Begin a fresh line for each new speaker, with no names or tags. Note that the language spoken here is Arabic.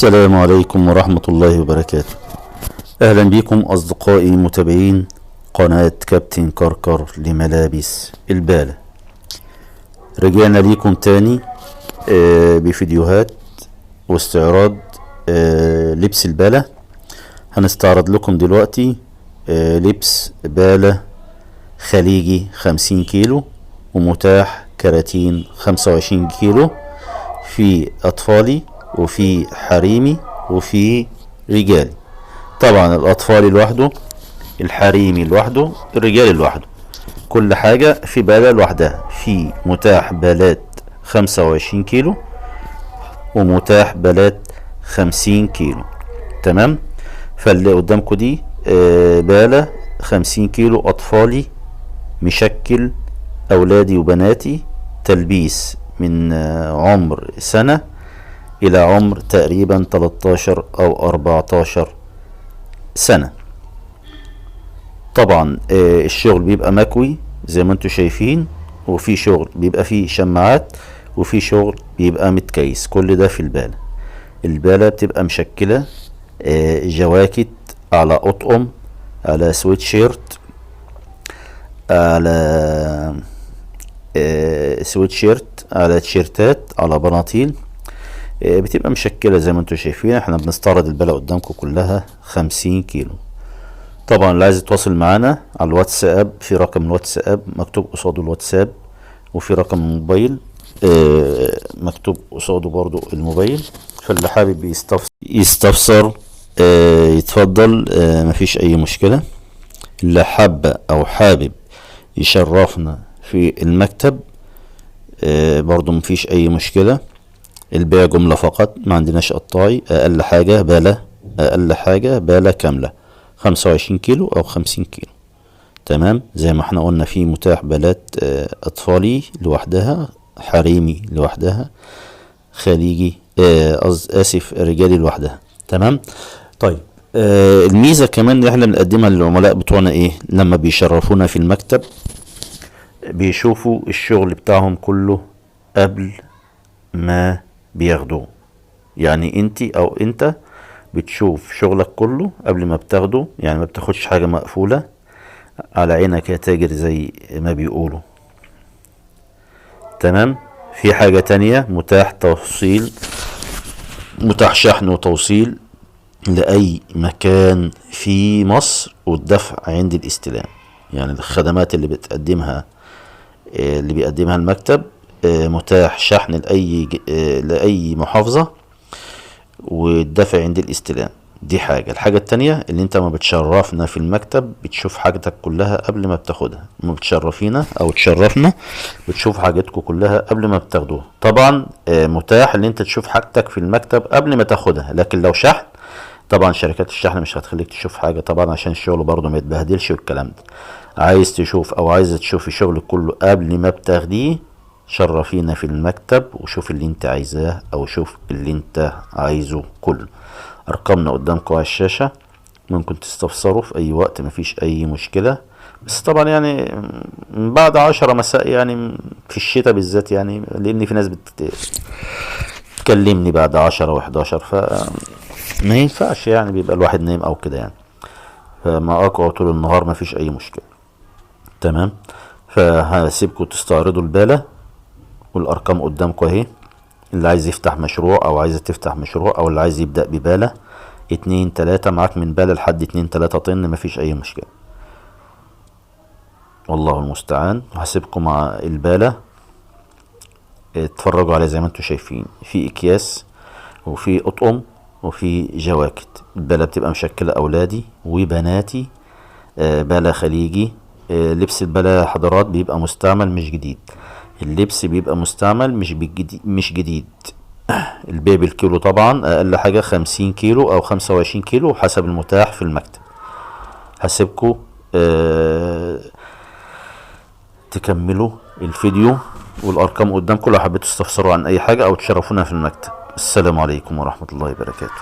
السلام عليكم ورحمة الله وبركاته. أهلا بكم أصدقائي متابعين قناة كابتن كركر لملابس البالة. رجعنا ليكم تاني بفيديوهات واستعراض لبس البالة. هنستعرض لكم دلوقتي لبس بالة خليجي 50 كيلو ومتاح كراتين 25 كيلو، في أطفالي وفي حريمي وفي رجالي. طبعا الأطفالي لوحده، الحريمي لوحده، الرجالي لوحده، كل حاجة في بالة لوحدها. في متاح بالات 25 كيلو ومتاح بالات 50 كيلو. تمام. فاللي قدامكم دي بالة 50 كيلو أطفالي مشكل أولادي وبناتي، تلبيس من عمر سنة إلى عمر تقريبا 13 أو 14 سنة. طبعا الشغل بيبقى مكوي زي ما انتم شايفين، وفي شغل بيبقى فيه شماعات، وفي شغل بيبقى متكيس. كل ده في البالة. البالة بتبقى مشكلة جواكت على أطقم على سويت شيرت على سويت شيرت على تيشيرتات على بناطيل، بتبقى مشكلة زي ما انتم شايفين. احنا بنستعرض البالة قدامكم كلها 50 كيلو. طبعا اللي عايز يتواصل معانا على الواتساب، في رقم الواتساب مكتوب قصاده الواتساب، وفي رقم الموبايل مكتوب قصاده برضو الموبايل. فاللي حابب يستفسر يتفضل، مفيش اي مشكلة. اللي حابة او حابب يشرفنا في المكتب برضو مفيش اي مشكلة. البيع جملة فقط، ما عندناش قطاعي. اقل حاجة بالة كاملة 25 كيلو او 50 كيلو. تمام. زي ما احنا قلنا في متاح بالات اطفالي لوحدها، حريمي لوحدها، خليجي اسف رجالي لوحدها. تمام. طيب الميزة كمان اللي احنا بنقدمها للعملاء بتوعنا ايه؟ لما بيشرفونا في المكتب بيشوفوا الشغل بتاعهم كله قبل ما بياخدوه. يعني انت بتشوف شغلك كله قبل ما بتاخده، يعني ما بتاخدش حاجة مقفولة على عينك يا تاجر زي ما بيقولوا. تمام. في حاجة تانية، متاح شحن وتوصيل لأي مكان في مصر، والدفع عند الاستلام. يعني الخدمات اللي بيقدمها المكتب متاح شحن لأي محافظة، والدفع عند الاستلام. دي حاجة. الحاجة التانية اللي انت ما بتشرفنا في المكتب بتشوف حاجتك كلها قبل ما بتاخدها. ما بتشرفينا او تشرفنا بتشوف حاجتكم كلها قبل ما بتاخدوها. طبعا متاح ان انت تشوف حاجتك في المكتب قبل ما تاخدها، لكن لو شحن طبعا شركات الشحن مش هتخليك تشوف حاجة طبعا، عشان الشغل برضو ما يتبهدلش والكلام ده. عايز تشوف او عايزة تشوفي شغلك كله قبل ما بتاخديه، شرفينا في المكتب وشوف اللي انت عايزاه او شوف اللي انت عايزه كله. ارقامنا قدامكم على الشاشة، ممكن تستفسروا في اي وقت، مفيش اي مشكلة. بس طبعا يعني من بعد 10 مساء، يعني في الشتاء بالذات، يعني لان في ناس بتكلمني بعد 10 و11، ما ينفعش يعني، بيبقى الواحد نايم او كده يعني. فما اقوى طول النهار مفيش اي مشكلة. تمام. فهسيبكم تستعرضوا البالة والارقام قدامكم اهي. اللي عايز يفتح مشروع او عايزة تفتح مشروع او اللي عايز يبدأ ببالة 2-3، معاك من بالة لحد 2-3 طن، مفيش اي مشكلة. والله المستعان. وهسيبكم مع البالة اتفرجوا عليه زي ما انتم شايفين. في اكياس وفي اطقم وفي جواكت. البالة بتبقى مشكلة اولادي وبناتي، بالة خليجي. لبس البالة يا حضرات بيبقى مستعمل مش جديد. اللبس بيبقى مستعمل مش جديد. البيع بالكيلو طبعا، اقل حاجة 50 كيلو او 25 كيلو حسب المتاح في المكتب. هسيبكم تكملوا الفيديو والارقام قدامكم لو حبيتوا تستفسروا عن اي حاجة او تشرفونا في المكتب. السلام عليكم ورحمة الله وبركاته.